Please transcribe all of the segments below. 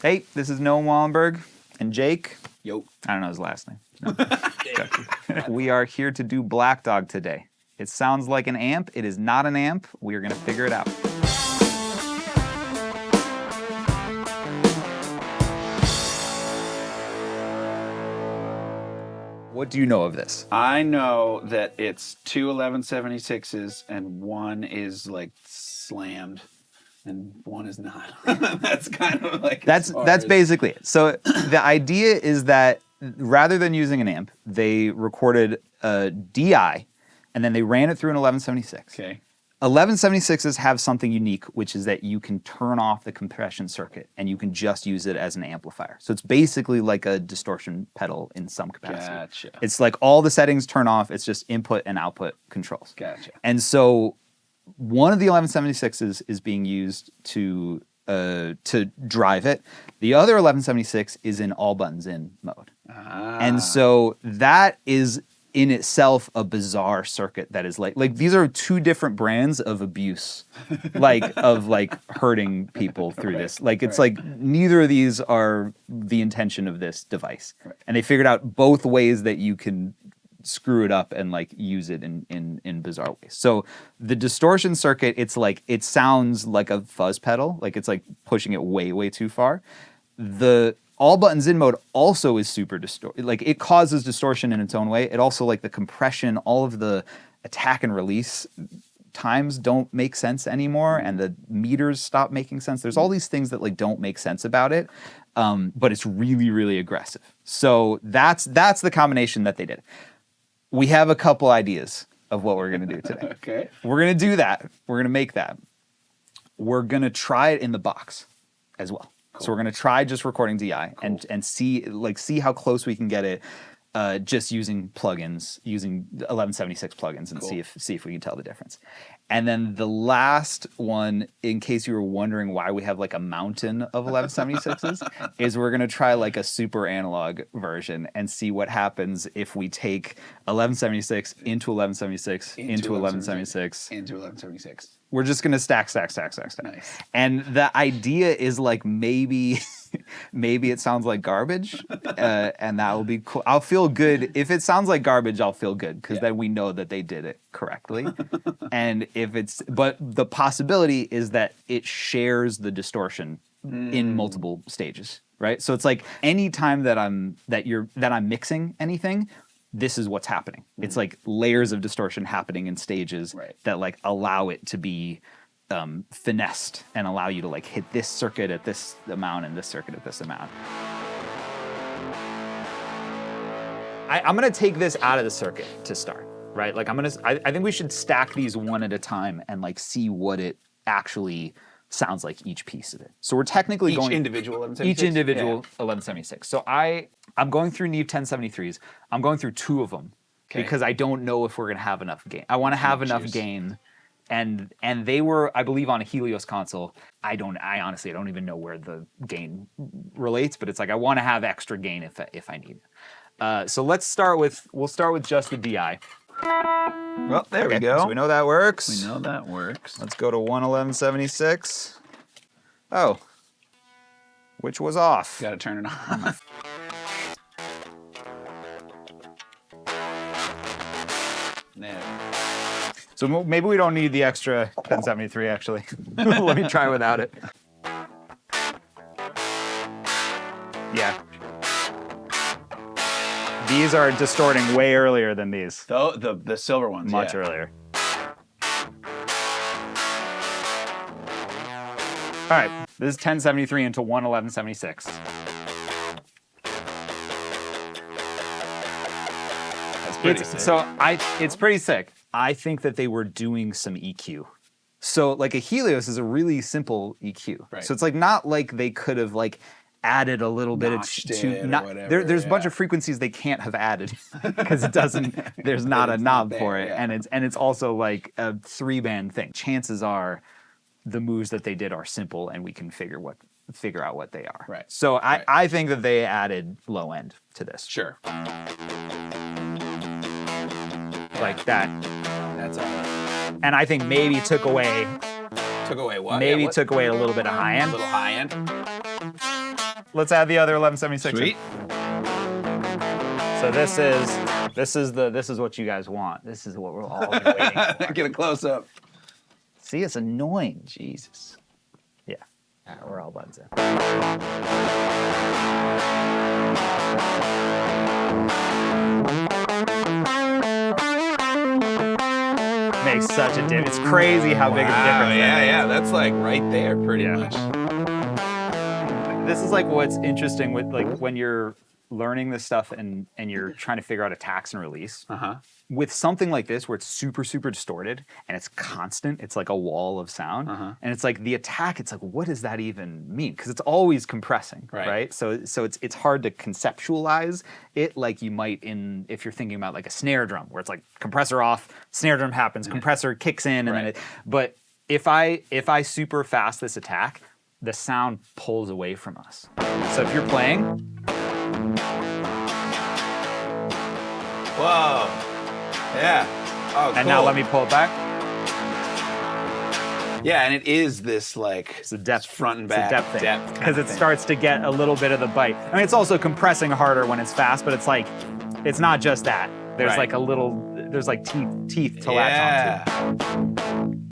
Hey, this is Noam and Jake. Yo. I don't know his last name. No. We are here to do Black Dog today. It sounds like an amp. It is not an amp. We are going to figure it out. What do you know of this? I know that it's two 1176s and one is like slammed and one is not. That's kind of like That's basically it. So the idea is that rather than using an amp, they recorded a DI and then they ran it through an 1176. Okay. 1176s have something unique, which is that you can turn off the compression circuit and you can just use it as an amplifier. So it's basically like a distortion pedal in some capacity. Gotcha. It's like all the settings turn off. It's just input and output controls. Gotcha. And so one of the 1176s is being used to drive it. The other 1176 is in all buttons in mode. And so that is in itself a bizarre circuit that is like these are two different brands of abuse, of hurting people through this. It's like neither of these are the intention of this device. Right. And they figured out both ways that you can screw it up and use it in bizarre ways. So the distortion circuit, it sounds like a fuzz pedal, it's like pushing it way, way too far. The all buttons in mode also is super distorted. It causes distortion in its own way. It also the compression, all of the attack and release times don't make sense anymore, and the meters stop making sense. There's all these things that don't make sense about it, but it's really, really aggressive. So that's the combination that they did. We have a couple ideas of what we're going to do today. Okay. We're going to do that. We're going to make that. We're going to try it in the box as well. Cool. So we're going to try just recording DI and see how close we can get it just using plugins, using 1176 plugins, and see if we can tell the difference. And then the last one, in case you were wondering why we have a mountain of 1176s, is we're going to try a super analog version and see what happens if we take 1176 into 1176 into 1176 into 1176. We're just gonna stack. Nice. And the idea is maybe it sounds like garbage, and that will be cool. I'll feel good if it sounds like garbage. I'll feel good because then we know that they did it correctly. And but the possibility is that it shares the distortion in multiple stages, right? So it's any time that I'm mixing anything, this is what's happening. It's layers of distortion happening in stages that allow it to be finessed and allow you to hit this circuit at this amount and this circuit at this amount. I'm gonna take this out of the circuit to start, right? I think we should stack these one at a time and see what it actually sounds like each piece of it. So we're technically each individual 1176. So I'm going through Neve 1073s. I'm going through two of them because I don't know if we're going to have enough gain. I want to have enough gain, and they were, I believe, on a Helios console. I honestly don't even know where the gain relates, but it's I want to have extra gain if I need it. So we'll start with just the DI. Well, there we go. So we know that works. We know that works. Let's go to 11176. Oh, which was off. Got to turn it on. There. So maybe we don't need the extra 1073 actually. Let me try without it. Yeah. These are distorting way earlier than these. The silver ones, much earlier. All right, this is 1073 into 11176. That's pretty sick. It's pretty sick. I think that they were doing some EQ. So a Helios is a really simple EQ. Right. So it's not they could have added a little bit there's a bunch of frequencies they can't have added because it doesn't. There's not a knob for it, and it's also a 3-band thing. Chances are, the moves that they did are simple, and we can figure out what they are. Right. So I think that they added low end to this. Sure. Like that. That's all. And I think maybe took away Took away what? Maybe took away a little bit of high end. A little high end. let's add the other 1176. Sweet. So this is what you guys want. This is what we're all been waiting for. Get a close up. See, it's annoying. Jesus. Yeah. All right, we're all buds in. Makes such a difference. It's crazy how big of a difference. Yeah. That's like right there, pretty much. This is like what's interesting with like when you're learning this stuff and you're trying to figure out attacks and release. With something like this where it's super, super distorted and it's constant, it's like a wall of sound. And it's like the attack, it's like, what does that even mean? Because it's always compressing, right? So it's hard to conceptualize it like you might if you're thinking about like a snare drum where it's like compressor off, snare drum happens, compressor kicks in, and then but if I super fast this attack, the sound pulls away from us. So if you're playing, whoa. Yeah. Oh, cool. And now let me pull it back. Yeah, and it is this like It's a depth, front and it's a back depth thing because it thing. starts to get a little bit of the bite. I mean, it's also compressing harder when it's fast, but it's like it's not just that. There's like a little, there's like teeth to latch onto.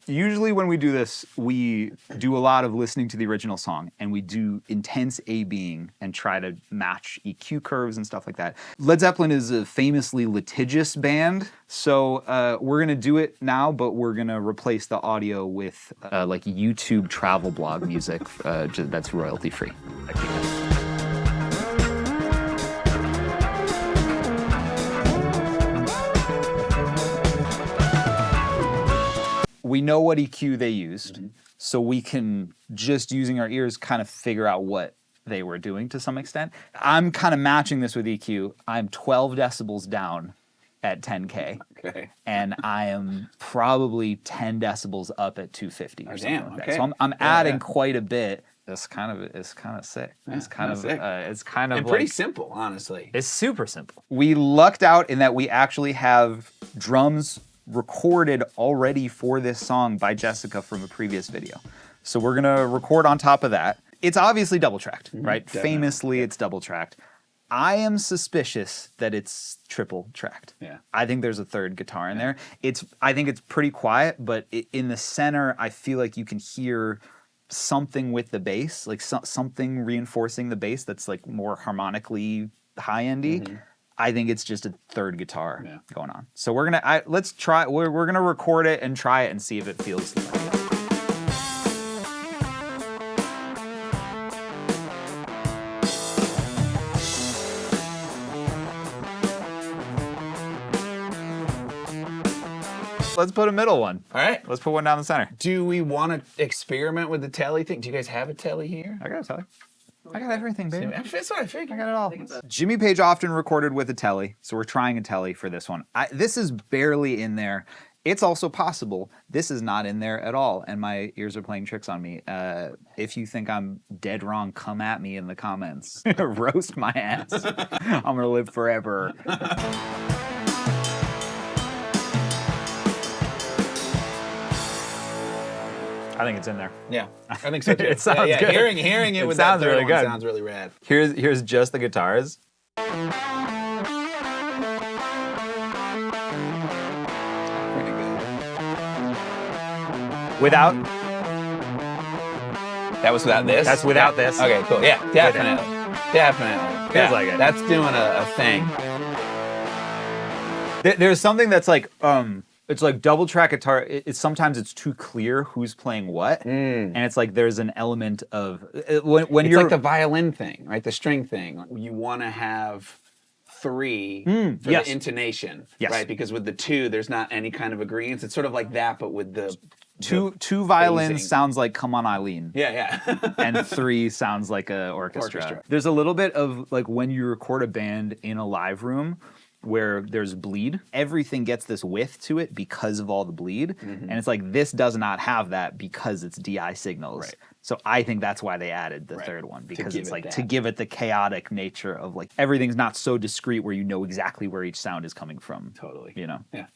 Usually when we do this, we do a lot of listening to the original song and we do intense A-Bing and try to match EQ curves and stuff like that. Led Zeppelin is a famously litigious band, so we're gonna do it now, but we're gonna replace the audio with like YouTube travel blog music that's royalty free. We know what EQ they used, so we can, just using our ears, kind of figure out what they were doing to some extent. I'm kind of matching this with EQ. I'm 12 decibels down at 10K. Okay. And I am probably 10 decibels up at 250 or something like that. So I'm adding quite a bit. It's kind of sick. Yeah, It's kind of sick. it's kind of And pretty simple, honestly. It's super simple. We lucked out in that we actually have drums recorded already for this song by Jessica from a previous video. So we're gonna record on top of that. It's obviously double tracked, right? Definitely. Famously, it's double tracked. I am suspicious that it's triple tracked. Yeah. I think there's a third guitar in there. I think it's pretty quiet, but in the center, I feel like you can hear something with the bass, like something reinforcing the bass that's like more harmonically high-endy. I think it's just a third guitar going on. So we're gonna let's try. We're gonna record it and try it and see if it feels like it. Let's put a middle one. All right. Let's put one down the center. Do we want to experiment with the telly thing? Do you guys have a telly here? I got a telly. I got everything, baby. That's what I figured. I got it all. Jimmy Page often recorded with a telly, so we're trying a telly for this one. This is barely in there. It's also possible this is not in there at all, and my ears are playing tricks on me. If you think I'm dead wrong, come at me in the comments. Roast my ass. I'm gonna live forever. I think it's in there. Yeah, I think so too. It sounds good. Hearing it with that sounds third really one good. sounds really rad. Here's just the guitars. Pretty good. Without. That was without this? That's without this. Okay, cool. Yeah, definitely. Feels like it. That's doing a thing. There's something that's like it's like double track guitar. Sometimes it's too clear who's playing what, and it's like there's an element of when It's you're like the violin thing, right? The string thing. You want to have three for yes. the intonation, Yes. right? Because with the two, there's not any kind of agreement. It's sort of like that, but with the two violins phasing. sounds like "Come On Eileen," yeah. and three sounds like a orchestra. Orchestra. There's a little bit of like when you record a band in a live room where there's bleed, everything gets this width to it because of all the bleed. And it's like, this does not have that because it's DI signals. Right. So I think that's why they added the third one, because it's like to give it the chaotic nature of like, everything's not so discrete where you know exactly where each sound is coming from. Totally. You know? Yeah.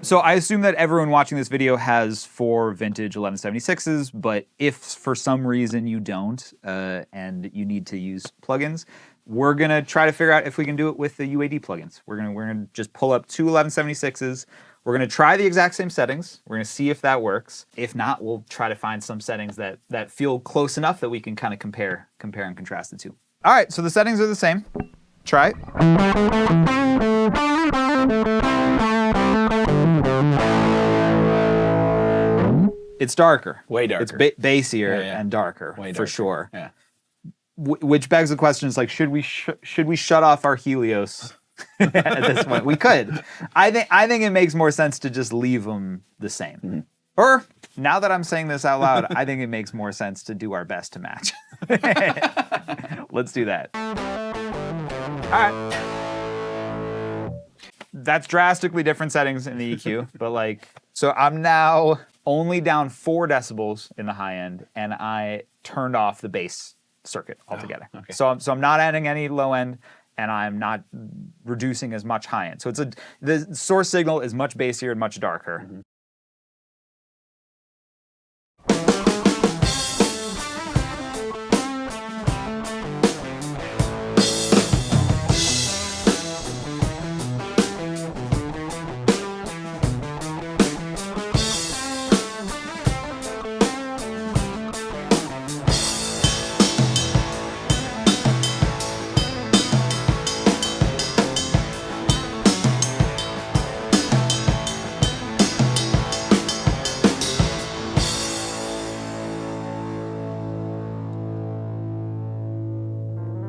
So I assume that everyone watching this video has 4 vintage 1176s, but if for some reason you don't and you need to use plugins, we're gonna try to figure out if we can do it with the UAD plugins. We're gonna just pull up 2 1176s. We're gonna try the exact same settings. We're gonna see if that works. If not, we'll try to find some settings that feel close enough that we can kind of compare and contrast the two. All right, so the settings are the same. Try it. It's darker. Way darker. It's bassier and darker, Way darker. for sure. Yeah. Which begs the question: is like, should we shut off our Helios at this point? We could. I think it makes more sense to just leave them the same. Mm-hmm. Or now that I'm saying this out loud, I think it makes more sense to do our best to match. Let's do that. All right. That's drastically different settings in the EQ, but like, so I'm now only down 4 decibels in the high end, and I turned off the bass circuit altogether. Oh, okay. So I'm not adding any low end, and I'm not reducing as much high end. So the source signal is much bassier and much darker. Mm-hmm.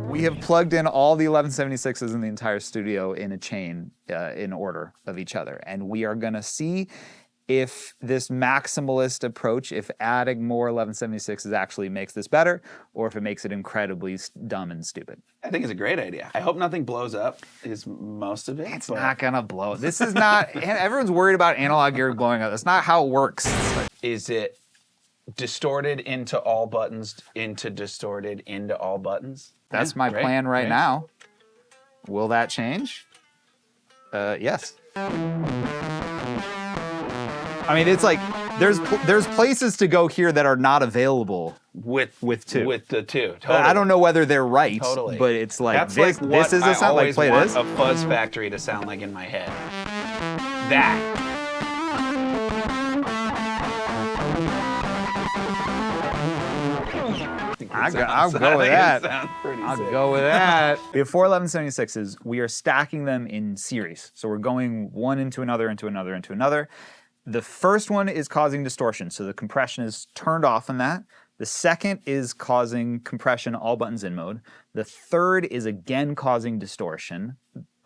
We have plugged in all the 1176s in the entire studio in a chain in order of each other. And we are going to see if this maximalist approach, if adding more 1176s actually makes this better, or if it makes it incredibly dumb and stupid. I think it's a great idea. I hope nothing blows up is most of it. It's not going to blow. This is not, everyone's worried about analog gear blowing up. That's not how it works. Is it distorted into all buttons, into distorted into all buttons? That's Yeah, my great, plan right great. now. Will that change? Yes. I mean, it's like there's places to go here that are not available with 2. With the 2. Totally. I don't know whether they're right, Totally. but it's like That's this. like This what is a I sound. Like always play want this. a fuzz factory to sound like in my head. That. I'll go with that. I'll Go with that. We have 4 1176s. We are stacking them in series. So we're going one into another, into another, into another. The first one is causing distortion. So the compression is turned off on that. The second is causing compression, all buttons in mode. The third is again causing distortion,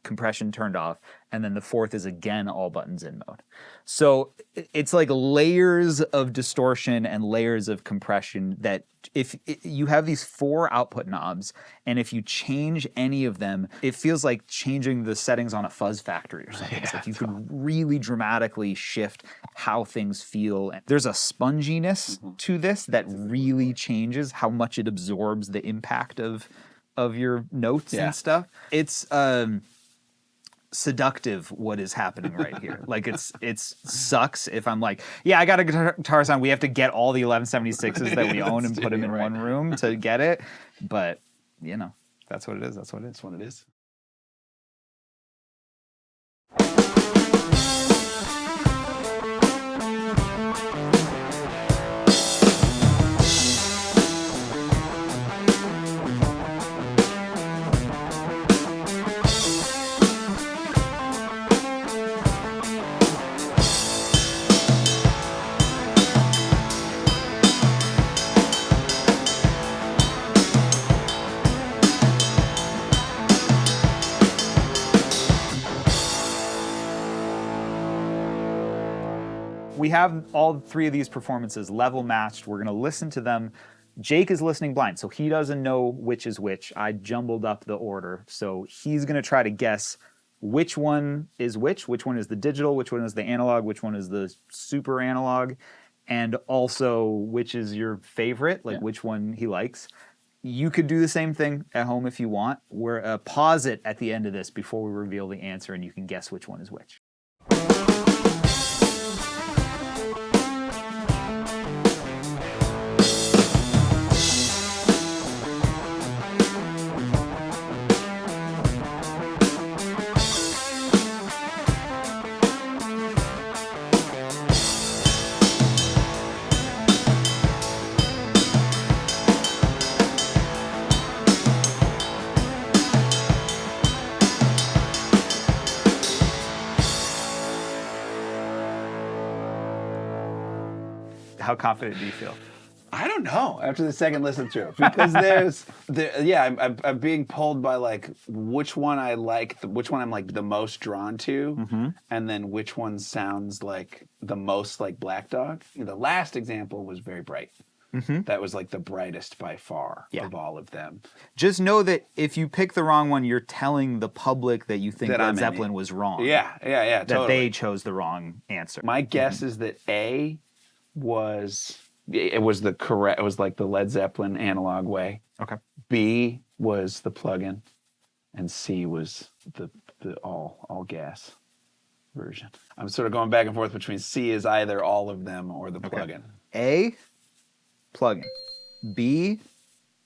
compression turned off. And then the fourth is again all buttons in mode. So it's like layers of distortion and layers of compression that if you have these 4 output knobs, and if you change any of them, it feels like changing the settings on a fuzz factory or something. It's like you could really dramatically shift how things feel. There's a sponginess to this that really changes how much it absorbs the impact of your notes and stuff. It's seductive what is happening right here. Like it's sucks if I'm like, yeah, I got a guitar sound. We have to get all the 1176s that we own and put them in one room to get it. But you know, that's what it is. That's what it is. That's what it is. We have all 3 of these performances level matched. We're going to listen to them. Jake is listening blind, so he doesn't know which is which. I jumbled up the order. So he's going to try to guess which one is which one is the digital, which one is the analog, which one is the super analog, and also which is your favorite, like which one he likes. You could do the same thing at home if you want. We're pause it at the end of this before we reveal the answer, and you can guess which one is which. How confident do you feel? I don't know after the second listen through, because I'm being pulled by like which one I like, which one I'm like the most drawn to, and then which one sounds like the most like Black Dog. The last example was very bright. That was like the brightest by far of all of them. Just know that if you pick the wrong one, you're telling the public that you think Led Zeppelin was wrong. Yeah, that totally. they chose the wrong answer. My guess is that A was the correct. It was like the Led Zeppelin analog way. Okay. B was the plug-in, and C was the all gas version. I'm sort of going back and forth between C is either all of them or the plug-in. A, plug-in. B,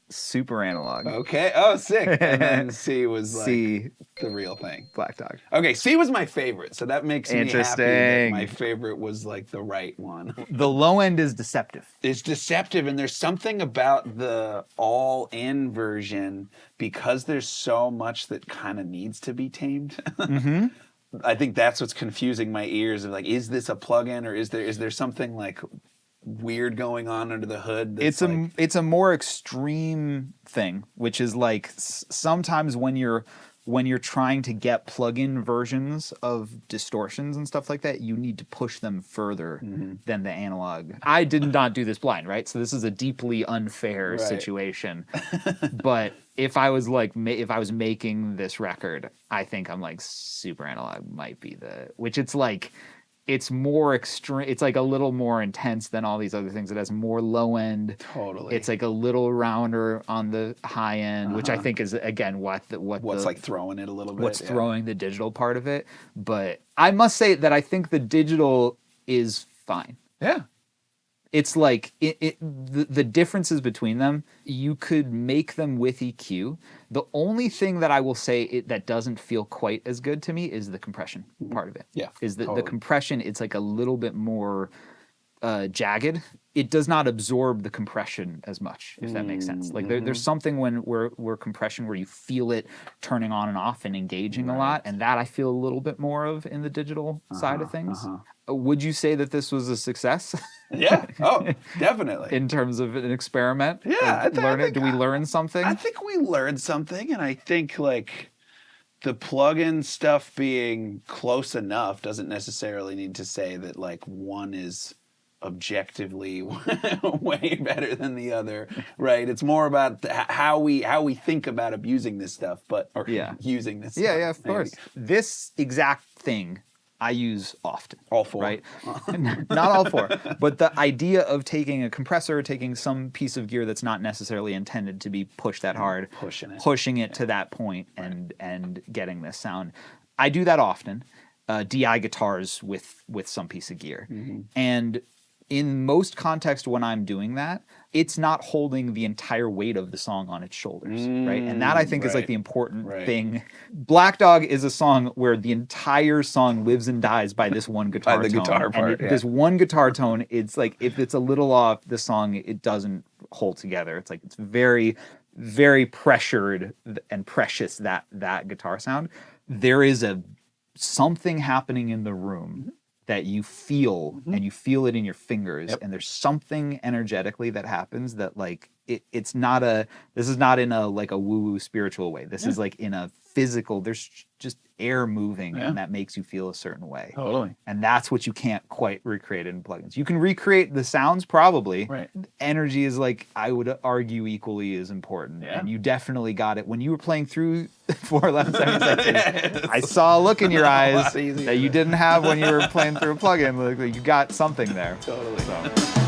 super analog. Okay. Oh, sick. And then C was like C, the real thing. Black Dog. Okay, C was my favorite, so that makes me happy Interesting. that my favorite was like the right one. The low end is deceptive. It's deceptive, and there's something about the all-in version, because there's so much that kind of needs to be tamed. I think that's what's confusing my ears. Of like, is this a plug-in, or is there something like weird going on under the hood? It's a more extreme thing, which is like sometimes when you're trying to get plug-in versions of distortions and stuff like that, you need to push them further than the analog. I did not do this blind, right? So this is a deeply unfair situation. But if I was making this record, I think I'm like super analog might be which it's like, it's more extreme. It's like a little more intense than all these other things. It has more low end. Totally. It's like a little rounder on the high end, which I think is again what's like throwing it a little bit. What's throwing the digital part of it. But I must say that I think the digital is fine. Yeah. It's like the differences between them, you could make them with EQ. The only thing that I will say that doesn't feel quite as good to me is the compression part of it. Yeah, is the compression, it's like a little bit more jagged. It does not absorb the compression as much, if that makes sense. Like there's something where compression where you feel it turning on and off and engaging a lot, and that I feel a little bit more of in the digital side of things. Would you say that this was a success? Yeah. Oh, definitely. In terms of an experiment? Yeah. Do we learn something? I think we learned something, and I think like the plug-in stuff being close enough doesn't necessarily need to say that like one is objectively way better than the other, right? It's more about how we think about abusing this stuff, using this stuff. Yeah, of course. This exact thing I use often. All four. Right? Not all four. But the idea of taking a compressor, taking some piece of gear that's not necessarily intended to be pushed that hard, pushing it to that point and getting this sound. I do that often. DI guitars with some piece of gear. And in most context when I'm doing that, it's not holding the entire weight of the song on its shoulders, right? And that I think is like the important thing. Black Dog is a song where the entire song lives and dies by this one guitar tone. Guitar part, this one guitar tone, it's like if it's a little off, the song, it doesn't hold together. It's like it's very, very pressured and precious, that guitar sound. There is something happening in the room that you feel, and you feel it in your fingers, and there's something energetically that happens that like this is not in a like a woo-woo spiritual way. This is like in a physical, there's just air moving and that makes you feel a certain way. Totally. And that's what you can't quite recreate in plugins. You can recreate the sounds probably. Right. Energy is like, I would argue equally as important. Yeah. And you definitely got it. When you were playing through 4:11:76, I saw a look in your eyes that you didn't have when you were playing through a plugin. Like, you got something there. Totally. So.